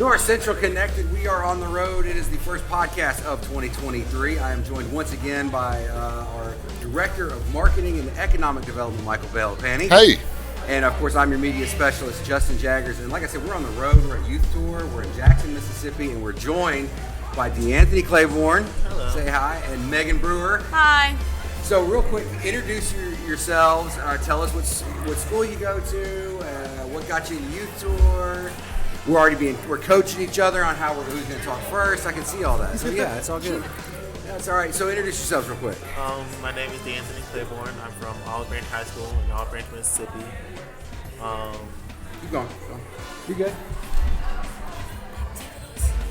Northcentral Connected. We are on the road. It is the first podcast of 2023. I am joined once again by our Director of Marketing and Economic Development, Michael Bell-Panny. Hey. And of course, I'm your media specialist, Justin Jaggers. And like I said, we're on the road. We're at Youth Tour. We're in Jackson, Mississippi, and we're joined by DeAnthony Claiborne. Hello. Say hi. And Megan Brewer. Hi. So real quick, introduce yourselves. Tell us what school you go to, what got you in Youth Tour. We're coaching each other on who's going to talk first. I can see all that. So yeah, it's all good. Yeah, it's all right. So introduce yourselves real quick. My name is DeAnthony Claiborne. I'm from Olive Branch High School in Olive Branch, Mississippi. Keep going. You good?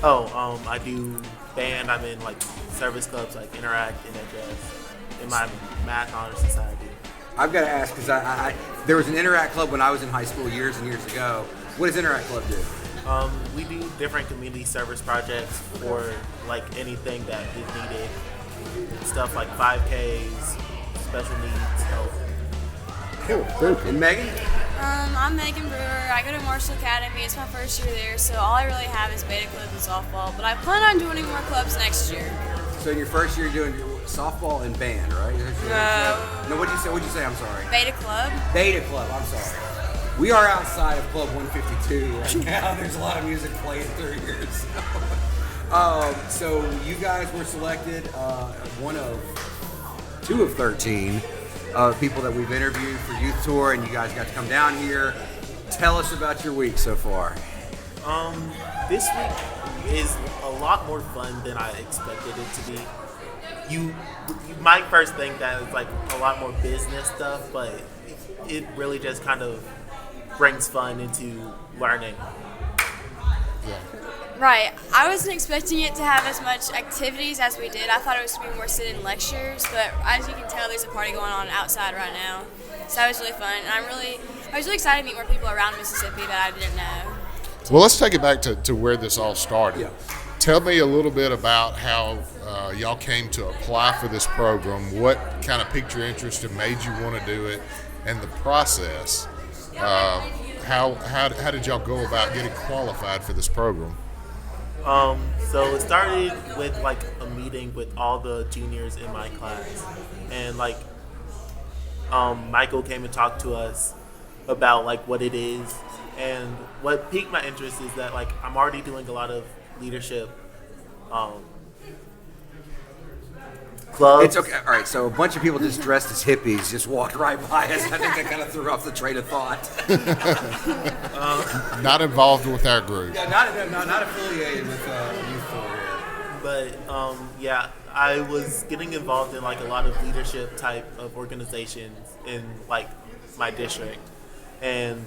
I do band. I'm in service clubs like Interact and in my Math Honor Society. I've got to ask because there was an Interact club when I was in high school years and years ago. What does Interact Club do? We do different community service projects for anything that is needed. Stuff like 5Ks, special needs, help. Cool. And Megan? I'm Megan Brewer. I go to Marshall Academy. It's my first year there, so all I really have is beta club and softball. But I plan on joining more clubs next year. So in your first year, you're doing softball and band, right? No, what'd you say? What'd you say? I'm sorry. Beta club. Beta club. I'm sorry. We are outside of Club 152 right now. There's a lot of music playing through here. So you guys were selected one of 2 of 13 people that we've interviewed for Youth Tour, and you guys got to come down here. Tell us about your week so far. This week is a lot more fun than I expected it to be. You might first think that it's a lot more business stuff, but it really just kind of brings fun into learning. Yeah. Right. I wasn't expecting it to have as much activities as we did. I thought it was going to be more sit-in lectures, but as you can tell, there's a party going on outside right now. So that was really fun, and I was really excited to meet more people around Mississippi that I didn't know. Well, let's take it back to where this all started. Yeah. Tell me a little bit about how y'all came to apply for this program, what kind of piqued your interest and made you want to do it, and the process. How did y'all go about getting qualified for this program? So it started with a meeting with all the juniors in my class, and Michael came and talked to us about what it is, and what piqued my interest is that I'm already doing a lot of leadership clubs. It's okay. All right, so a bunch of people just dressed as hippies just walked right by us. I think that kind of threw off the train of thought. Not involved with our group. Yeah, not affiliated with Youth Tour here. But I was getting involved in a lot of leadership type of organizations in my district, and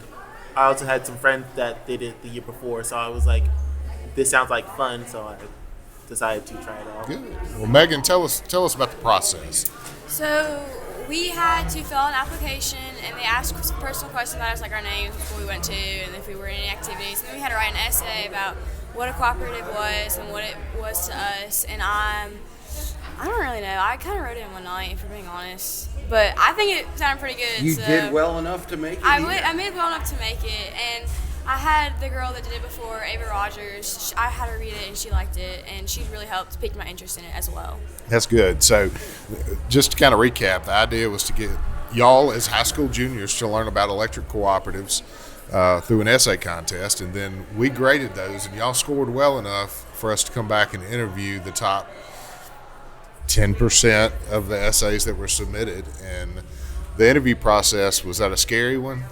I also had some friends that did it the year before, so I was this sounds like fun, so I decided to try it out. Good. Well, Megan, tell us about the process. So we had to fill out an application, and they asked personal questions about us, our names, what we went to, and if we were in any activities. And then we had to write an essay about what a cooperative was and what it was to us. And I don't really know. I kind of wrote it in one night, if we're being honest. But I think it sounded pretty good. You did well enough to make it? I made well enough to make it. And I had the girl that did it before, Ava Rogers. I had her read it, and she liked it, and she really helped pique my interest in it as well. That's good. So just to kind of recap, the idea was to get y'all as high school juniors to learn about electric cooperatives through an essay contest, and then we graded those, and y'all scored well enough for us to come back and interview the top 10% of the essays that were submitted. And the interview process, was that a scary one?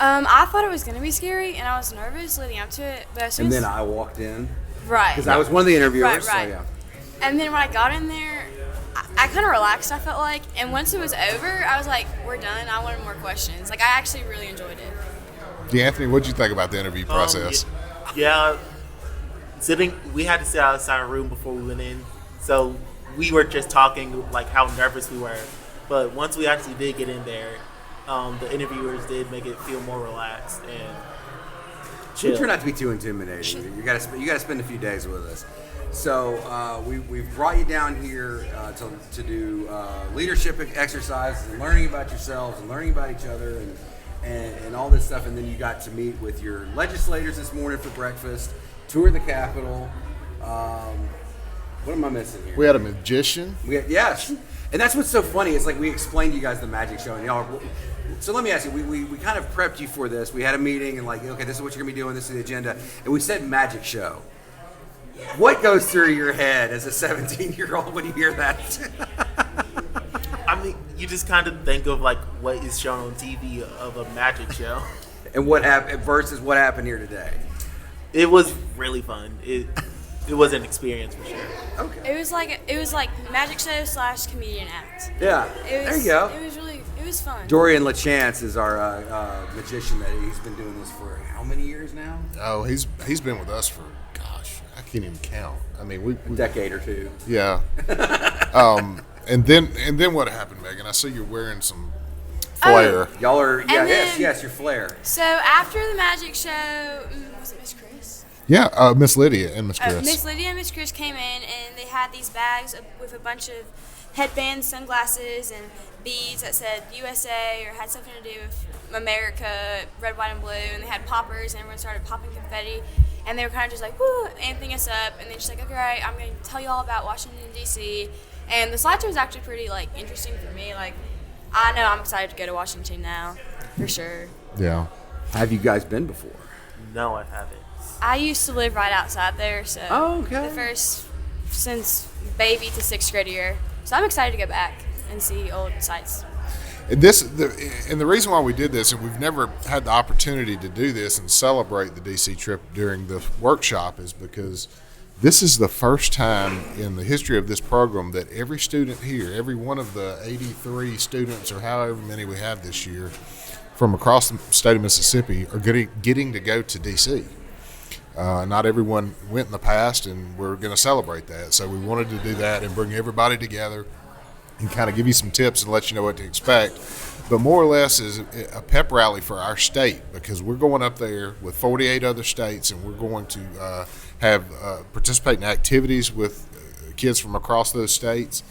I thought it was going to be scary, and I was nervous leading up to it. But as soon And as then I walked in. Right. Because I was one of the interviewers. Right. So yeah. And then when I got in there, I kind of relaxed, I felt like. And once it was over, I was like, we're done. I wanted more questions. I actually really enjoyed it. DeAnthony, what did you think about the interview process? We had to sit outside a room before we went in. So we were just talking how nervous we were. But once we actually did get in there, the interviewers did make it feel more relaxed and chill. We try not to be too intimidating. You got to spend a few days with us. So we've brought you down here to do leadership exercises and learning about yourselves and learning about each other and all this stuff. And then you got to meet with your legislators this morning for breakfast. toured the Capitol. What am I missing here? We had a magician. Yes, and that's what's so funny. It's like we explained to you guys the magic show, and y'all. So let me ask you. We kind of prepped you for this. We had a meeting, and like, okay, this is what you're gonna be doing. This is the agenda, and we said magic show. What goes through your head as a 17-year-old when you hear that? I mean, you just kind of think of like what is shown on TV of a magic show. And what happened versus what happened here today? It was really fun. It was an experience for sure. Okay. It was like magic show / comedian act. Yeah. It was, There you go. It was fun. Dorian LaChance is our magician that he's been doing this for how many years now? Oh, he's been with us for, gosh, I can't even count. I mean, we A decade or two. yeah. And then what happened, Megan? I see you're wearing some flair. Y'all are then- yes, your flair. So after the magic show, was it Miss Chris? Yeah, Miss Lydia and Miss Chris. Miss Lydia and Miss Chris came in, and they had these bags with a bunch of headbands, sunglasses, and beads that said USA or had something to do with America, red, white, and blue. And they had poppers, and everyone started popping confetti. And they were kind of just like, woo, amping us up. And then she's like, okay, all right, I'm going to tell you all about Washington, D.C. And the slideshow was actually pretty, like, interesting for me. Like, I know I'm excited to go to Washington now, for sure. Yeah. Have you guys been before? No, I haven't. I used to live right outside there, so Oh, okay. the first since baby to 6th grade year. So I'm excited to go back and see old sites. And the reason why we did this, and we've never had the opportunity to do this and celebrate the DC trip during the workshop, is because this is the first time in the history of this program that every student here, every one of the 83 students or however many we have this year from across the state of Mississippi are getting to go to DC. Not everyone went in the past, and we're going to celebrate that. So we wanted to do that and bring everybody together and kind of give you some tips and let you know what to expect. But more or less is a pep rally for our state, because we're going up there with 48 other states, and we're going to have participate in activities with kids from across those states.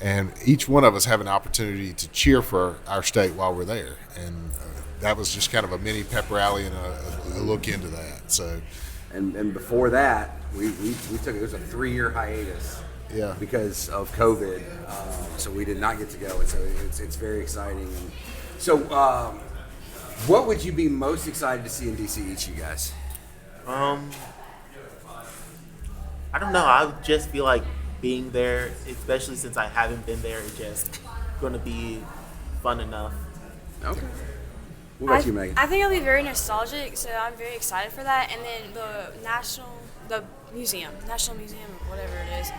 And each one of us have an opportunity to cheer for our state while we're there. And that was just kind of a mini pep rally and a look into that. So. And before that, we took it was a 3-year hiatus. Yeah. Because of COVID, so we did not get to go, and so it's very exciting. And so, what would you be most excited to see in DC? Each of you guys. I don't know. I would just feel like being there, especially since I haven't been there, is just going to be fun enough. Okay. What about you, Megan? I think it'll be very nostalgic, so I'm very excited for that. And then the National Museum, or whatever it is.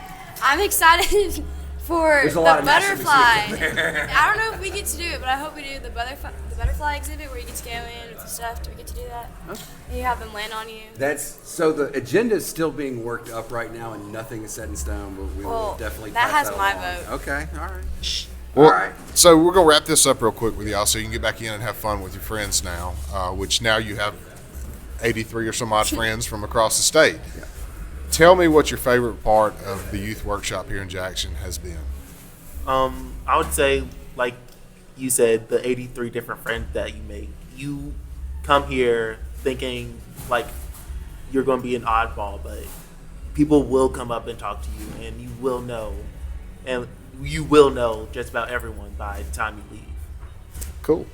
I'm excited for There's a the lot of national butterfly. museums there. I don't know if we get to do it, but I hope we do the butterfly exhibit where you get to go in with the stuff. Do we get to do that? Okay. And you have them land on you. That's so the agenda is still being worked up right now, and nothing is set in stone. But we will Well, definitely. that pass has my along. vote. Okay. All right. Well, All right. So we're going to wrap this up real quick with y'all so you can get back in and have fun with your friends now, which now you have 83 or some odd friends from across the state. Yeah. Tell me what your favorite part of the youth workshop here in Jackson has been. I would say, like you said, the 83 different friends that you make. You come here thinking like you're going to be an oddball, but people will come up and talk to you, and you will know just about everyone by the time you leave. Cool.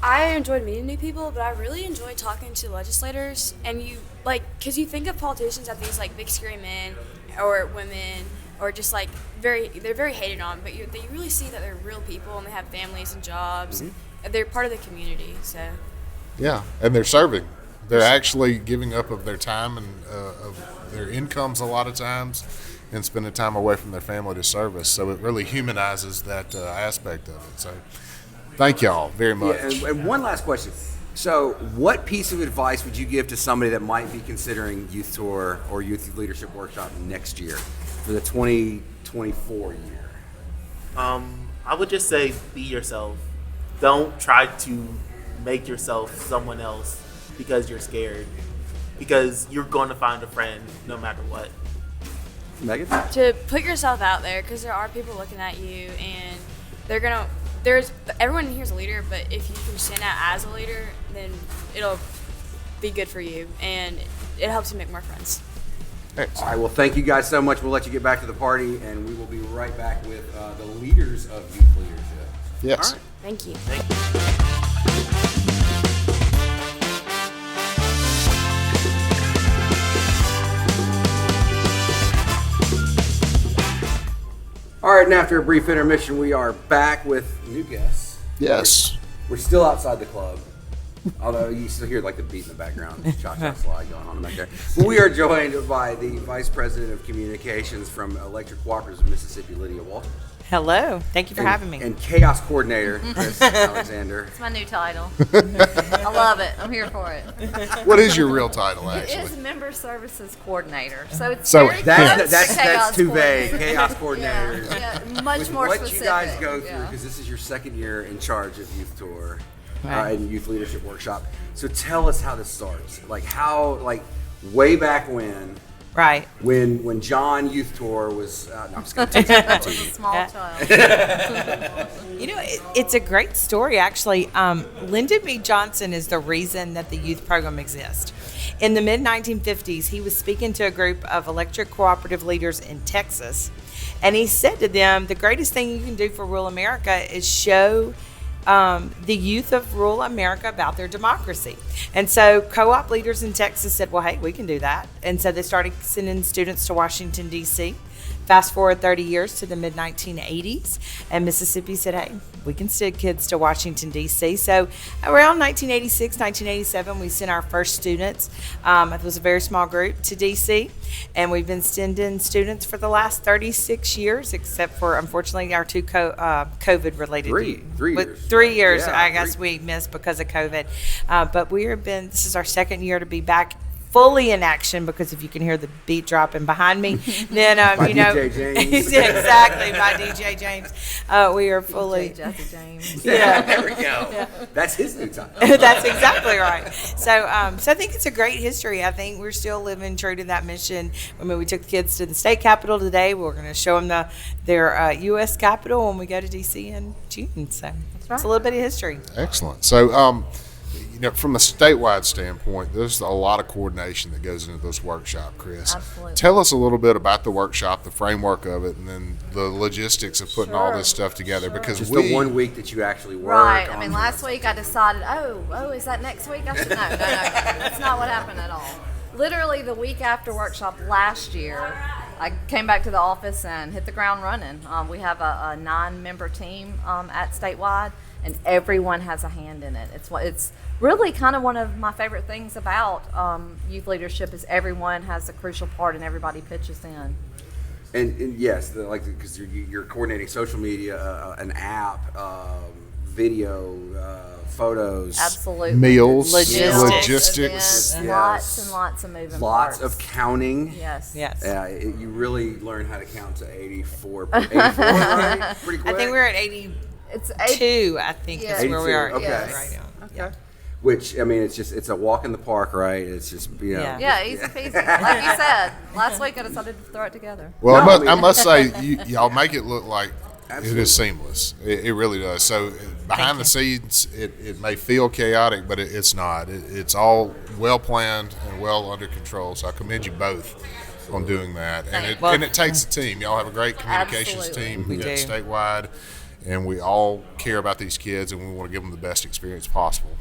I enjoyed meeting new people, but I really enjoyed talking to legislators. And because you think of politicians as these like big scary men or women, or just like they're very hated on, but you really see that they're real people and they have families and jobs. Mm-hmm. And they're part of the community. So Yeah, and they're serving. They're actually giving up of their time and of their incomes a lot of times and spending time away from their family to service. So it really humanizes that aspect of it. So thank y'all very much. Yeah, and one last question. So, what piece of advice would you give to somebody that might be considering youth tour or youth leadership workshop next year for the 2024 year? I would just say be yourself. Don't try to make yourself someone else because you're scared, because you're going to find a friend no matter what. Megan? to put yourself out there, because there are people looking at you, and everyone here's a leader, but if you can stand out as a leader, then it'll be good for you, and it helps you make more friends. All right, well, thank you guys so much. We'll let you get back to the party, and we will be right back with the leaders of youth leadership. Yes. All right. Thank you. All right, and after a brief intermission, we are back with new guests. Yes. We're still outside the club, although you still hear like the beat in the background, cha-cha slide going on back there. But we are joined by the Vice President of Communications from Electric Cooperatives of Mississippi, Lydia Walters. Hello. Thank you for having me. And Chaos Coordinator, Chris Alexander. It's my new title. I love it. I'm here for it. What is your real title, It actually? is Member Services Coordinator. So it's So very That's close to Chaos too vague. Coordinator. Chaos Coordinator. Yeah, much With more what specific. you guys go through, Yeah. because this is your second year in charge of Youth Tour Right. and Youth Leadership Workshop. So tell us how this starts. Like how, like way back Right. when John Youth Tour was. No, I'm just gonna take that. I was a small child. You know, it's a great story, actually. Lyndon B. Johnson is the reason that the youth program exists. In the mid-1950s, he was speaking to a group of electric cooperative leaders in Texas, and he said to them, the greatest thing you can do for rural America is show the youth of rural America about their democracy. And so co-op leaders in Texas said, well, hey, we can do that. And so they started sending students to Washington, D.C. Fast forward 30 years to the mid-1980s, and Mississippi said, hey, we can send kids to Washington, D.C. So around 1986, 1987, we sent our first students. It was a very small group to D.C., and we've been sending students for the last 36 years, except for, unfortunately, our two COVID-related Three years. 3 years, Yeah, I guess we missed because of COVID. But this is our second year to be back fully in action, because if you can hear the beat dropping behind me, then By you know DJ James. exactly by DJ James. We are fully. Jesse James. Yeah, there we go. That's his new title. That's exactly right. So I think it's a great history. I think we're still living true to that mission. I mean, we took the kids to the state capitol today. We're going to show them their U.S. Capitol when we go to D.C. in June. So it's a little bit of history. Excellent. So, you know, from a statewide standpoint, there's a lot of coordination that goes into this workshop, Chris. Absolutely. Tell us a little bit about the workshop, the framework of it, and then the logistics of putting all Sure. this stuff together. Because Just we, the 1 week that you actually work. Right. I on mean, the- last week I decided, is that next week? No. That's not what happened at all. Literally the week after workshop last year, I came back to the office and hit the ground running. We have a 9-member team at statewide, and everyone has a hand in it. It's really kind of one of my favorite things about youth leadership is everyone has a crucial part and everybody pitches in. And yes, because you're coordinating social media, an app, video, photos, Absolutely. meals, Logistics. Events, Yes. Lots and lots of moving lots parts. of counting. Yes. Yes. You really learn how to count to 84, 84 right? Pretty quick. I think we're at 82. It's I think Yeah. is where we are 82, okay. right now. Okay. Which, I mean, it's a walk in the park, right? It's just, you know. Yeah. Yeah, easy peasy. Like you said, last week I decided to throw it together. well, No, I must say, y'all make it look like Absolutely. it is seamless. It really does. So behind the scenes, it may feel chaotic, but it's not. It's all well planned and well under control. So I commend you both on doing that. And it takes a team. Y'all have a great communications Absolutely. team. We got do. statewide, and we all care about these kids, and we want to give them the best experience possible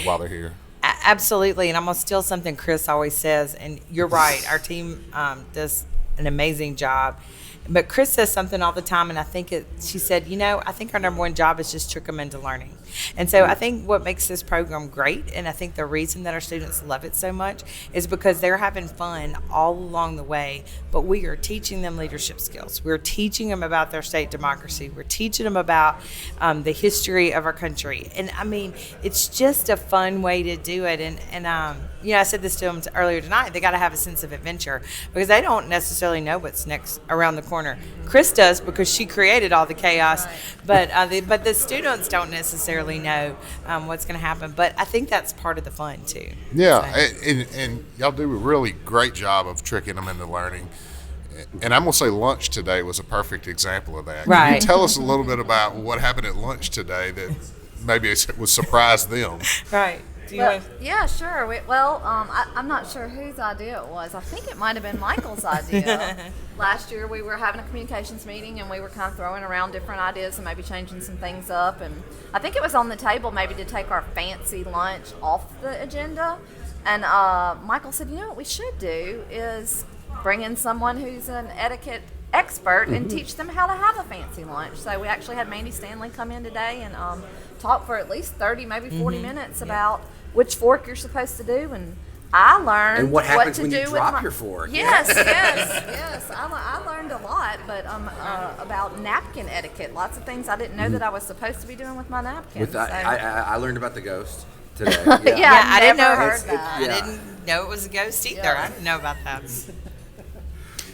while they're here. Absolutely, and I'm gonna steal something Chris always says, and you're right. Our team does an amazing job, but Chris says something all the time, and I think she said, I think our number one job is just trick them into learning. And so I think what makes this program great, and I think the reason that our students love it so much is because they're having fun all along the way, but we are teaching them leadership skills. We're teaching them about their state democracy. We're teaching them about the history of our country. And I mean, it's just a fun way to do it. And I said this to them earlier tonight, they got to have a sense of adventure because they don't necessarily know what's next around the corner. Chris does because she created all the chaos, but the students don't necessarily know what's going to happen. But I think that's part of the fun too. Yeah, So. and y'all do a really great job of tricking them into learning. And I'm going to say lunch today was a perfect example of that. Can you Right. tell us a little bit about what happened at lunch today that maybe it was surprised them? Right. Do you Well, want? yeah, sure. I'm not sure whose idea it was. I think it might have been Michael's idea. Last year we were having a communications meeting and we were kind of throwing around different ideas and maybe changing some things up. And I think it was on the table maybe to take our fancy lunch off the agenda. And Michael said, you know what we should do is bring in someone who's an etiquette expert and teach them how to have a fancy lunch. So we actually had Mandy Stanley come in today and talk for at least 30, maybe 40 minutes about which fork you're supposed to do. And I learned And what happens to when do you with drop your fork. Yes, yes. I learned a lot, but about napkin etiquette. Lots of things I didn't know that I was supposed to be doing with my napkins. I learned about the ghost today. Yeah, I didn't know. heard It's- that. yeah. I didn't know it was a ghost either. Yeah. I didn't know about that.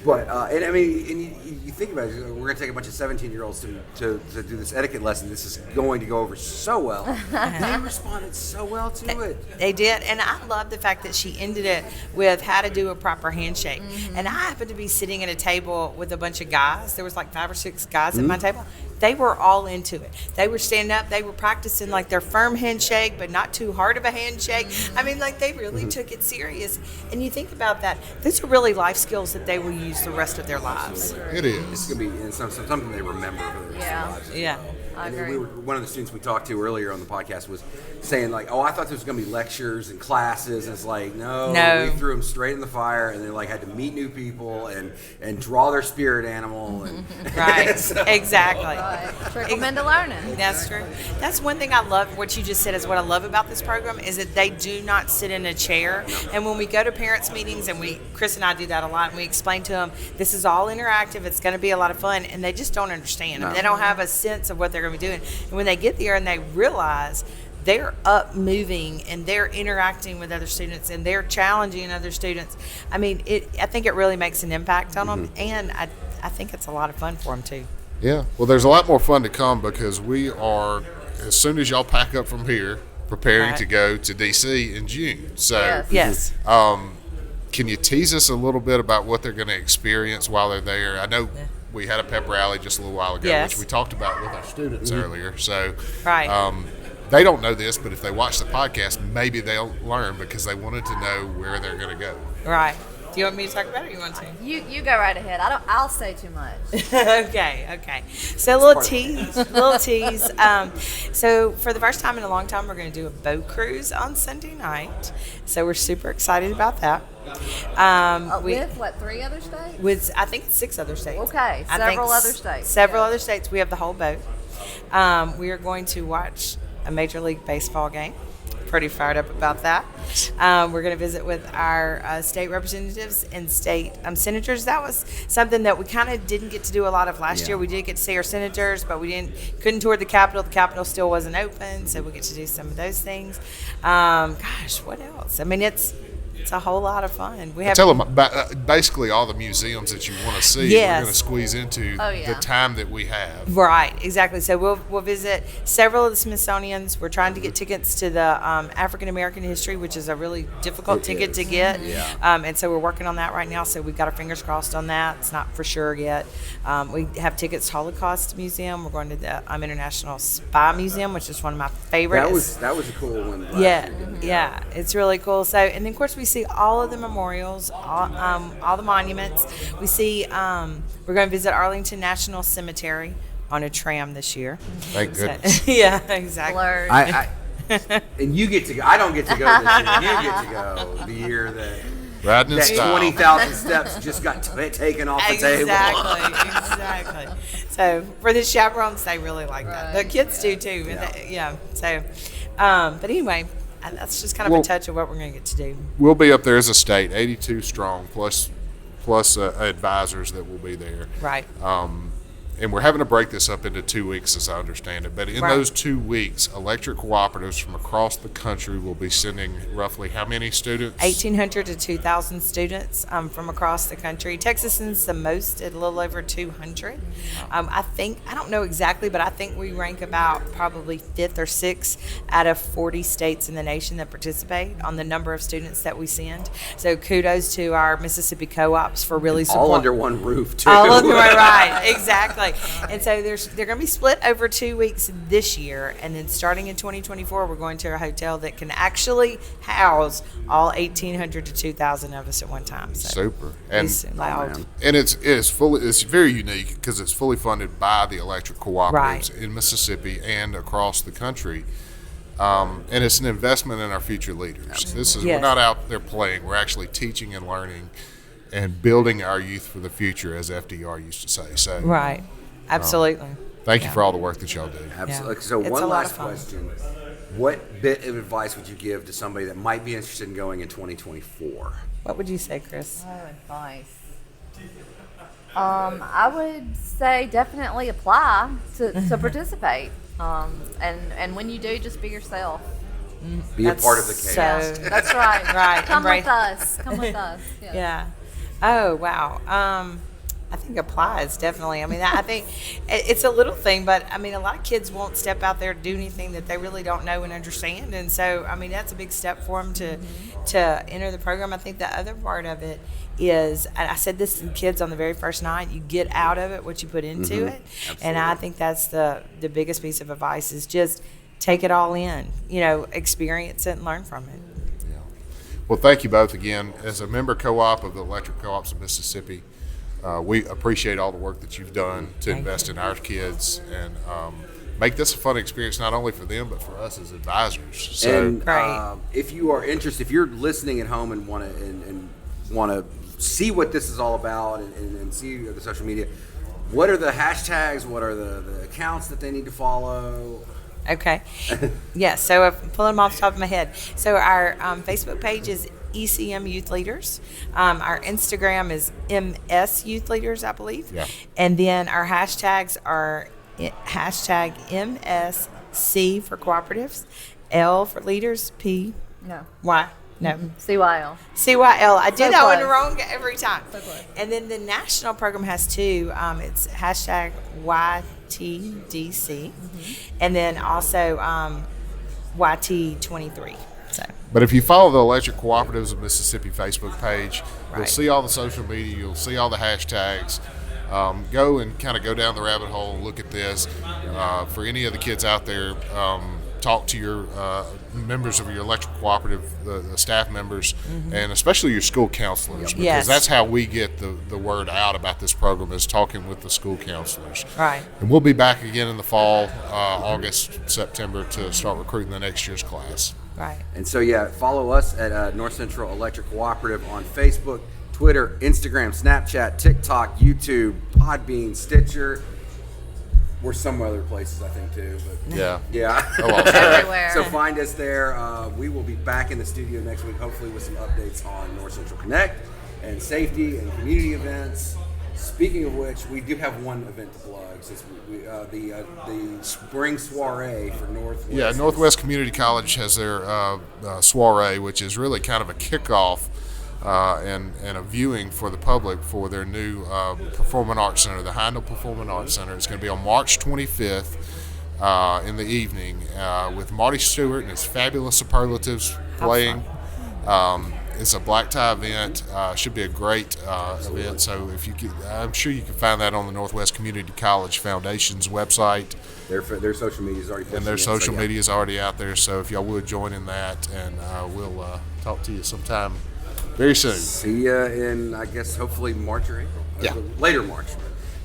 But and I mean, and you think about it. We're going to take a bunch of 17-year-olds to do this etiquette lesson. This is going to go over so well. They responded so well to it. They did, and I love the fact that she ended it with how to do a proper handshake. And I happened to be sitting at a table with a bunch of guys. There was like 5 or 6 guys at my table. They were all into it. They were standing up. They were practicing like their firm handshake, but not too hard of a handshake. I mean, like they really took it serious. And you think about that; those are really life skills that they will use the rest of their lives. It is. It's going to be something they remember for the rest of their lives. Yeah. I And then agree. one of the students we talked to earlier on the podcast was saying like, "Oh, I thought there was going to be lectures and classes." And it's like, no, No. we threw them straight in the fire, and they like had to meet new people and draw their spirit animal. And Right. So- Exactly. Right. Trickle into learning. That's true. That's one thing I love. What you just said is what I love about this program is that they do not sit in a chair. And when we go to parents meetings, and Chris and I do that a lot, and we explain to them this is all interactive. It's going to be a lot of fun, and they just don't understand. I mean, they don't have a sense of what they're going to be doing. And when they get there and they realize they're up moving and they're interacting with other students and they're challenging other students, I mean, I think it really makes an impact on them, and I think it's a lot of fun for them too. Yeah. Well, there's a lot more fun to come because we are, as soon as y'all pack up from here, preparing Right. to go to D.C. in June. So, Yes. Yes. can you tease us a little bit about what they're going to experience while they're there? I know we had a pep rally just a little while ago, Yes. which we talked about with our students earlier. So, Right. they don't know this, but if they watch the podcast, maybe they'll learn because they wanted to know where they're going to go. Right. Do you want me to talk about it or you want to? You go right ahead. I'll say too much. Okay. So a little tease. So for the first time in a long time, we're going to do a boat cruise on Sunday night. So we're super excited about that. With what, 3 other states? With I think 6 other states. Okay, I several think other states. Several Yeah. other states. We have the whole boat. We are going to watch a Major League Baseball game. Pretty fired up about that. We're going to visit with our state representatives and state senators. That was something that we kind of didn't get to do a lot of last year. We did get to see our senators, but we couldn't tour the Capitol. The Capitol still wasn't open, so we get to do some of those things. Gosh, what else? I mean, it's a whole lot of fun. We have Tell them basically all the museums that you want to see. Yes. We're going to squeeze into Oh, yeah. the time that we have. Right, exactly. So we'll visit several of the Smithsonian's. We're trying to get tickets to the African American history, which is a really difficult ticket to get. Yeah. And so we're working on that right now. So we've got our fingers crossed on that. It's not for sure yet. We have tickets to Holocaust Museum. We're going to the International Spy Museum, which is one of my favorites. That was a cool one. last Yeah, year. yeah, it's really cool. So, and then of course we see all of the memorials, all the monuments. We see. We're going to visit Arlington National Cemetery on a tram this year. Thank So- goodness. yeah, exactly. Blurred. And you get to go. I don't get to go this year. You get to go the year that Riding in that style. 20,000 steps just got taken off the table. Exactly. So for the chaperones, they really like that. The Right. kids do too. Yeah. So, but anyway, that's just kind of Well- a touch of what we're going to get to do. We'll be up there as a state, 82 strong, plus advisors that will be there. Right. And we're having to break this up into 2 weeks, as I understand it. But in Right. those 2 weeks, electric cooperatives from across the country will be sending roughly how many students? 1,800 to 2,000 students from across the country. Texas sends the most at a little over 200. I don't know exactly, but I think we rank about probably 5th or 6th out of 40 states in the nation that participate on the number of students that we send. So kudos to our Mississippi co-ops for really supporting. All under one roof, too. All under one, right, exactly. exactly. And so they're going to be split over 2 weeks this year, and then starting in 2024, we're going to a hotel that can actually house all 1,800 to 2,000 of us at one time. So Super. And it's loud. and it's very unique because it's fully funded by the electric cooperatives Right. in Mississippi and across the country. And it's an investment in our future leaders. This is Yes. We're not out there playing. We're actually teaching and learning and building our youth for the future, as FDR used to say. So Right. Absolutely. thank you for all the work that y'all do. Absolutely. Yeah. So It's one a lot last of fun. question. What bit of advice would you give to somebody that might be interested in going in 2024? What would you say, Chris? Oh, advice. I would say definitely apply to participate. And when you do, just be yourself. Be a part of the chaos. So, That's right. Right, Come embrace- with us. Come with us. Yes. yeah. Oh, wow. I think applies definitely. I mean, I think it's a little thing, but I mean, a lot of kids won't step out there to do anything that they really don't know and understand. And so, I mean, that's a big step for them to enter the program. I think the other part of it is, and I said this to the kids on the very first night, you get out of it what you put into it. And I think that's the biggest piece of advice is just take it all in, experience it and learn from it. Yeah. Well, thank you both again. As a member co-op of the Electric Co-ops of Mississippi, we appreciate all the work that you've done to Thank invest in our kids and make this a fun experience not only for them but for us as advisors. So, And Right. if you are interested, if you're listening at home and want to see what this is all about and see the social media, what are the hashtags? What are the accounts that they need to follow? Okay. Yeah, so I'm pulling them off the top of my head. So our Facebook page is ECM Youth Leaders. Our Instagram is MS Youth Leaders, I believe. Yeah. And then our hashtags are hashtag MSC for cooperatives, L for leaders, P, No. Y, no, CYL. CYL. I do So that one close. wrong every time. So close. And then the national program has two. It's hashtag YTDC, and then also YT23. So but if you follow the Electric Cooperatives of Mississippi Facebook page, you'll Right. see all the social media, you'll see all the hashtags. Go and kind of go down the rabbit hole and look at this. For any of the kids out there, talk to your members of your electric cooperative, the staff members, and especially your school counselors, because Yes. that's how we get the word out about this program is talking with the school counselors. Right. And we'll be back again in the fall, August, September, to start recruiting the next year's class. right. And so, yeah, follow us at North Central Electric Cooperative on Facebook, Twitter, Instagram, Snapchat, TikTok, YouTube, Podbean, Stitcher. We're some other places, I think, too. But Yeah. yeah. I lost track. Everywhere. So find us there. We will be back in the studio next week, hopefully with some updates on North Central Connect and safety and community events. Speaking of which, we do have one event to plug. Since the spring soiree for Northwest. Yeah, Northwest Community College has their soiree, which is really kind of a kickoff and a viewing for the public for their new Performing Arts Center, the Heindel Performing Arts Center. It's going to be on March 25th in the evening with Marty Stewart and his fabulous superlatives playing. It's a black tie event. Should be a great event. So I'm sure you can find that on the Northwest Community College Foundation's website. Their social media is already And their posting it, so social yeah. media is already out there. So if y'all would join in that, and we'll talk to you sometime very soon. See ya in, I guess, hopefully March or April. Yeah. Later March.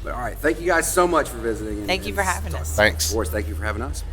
But all right, thank you guys so much for visiting. Thank you for having us. Thanks. Of course, thank you for having us.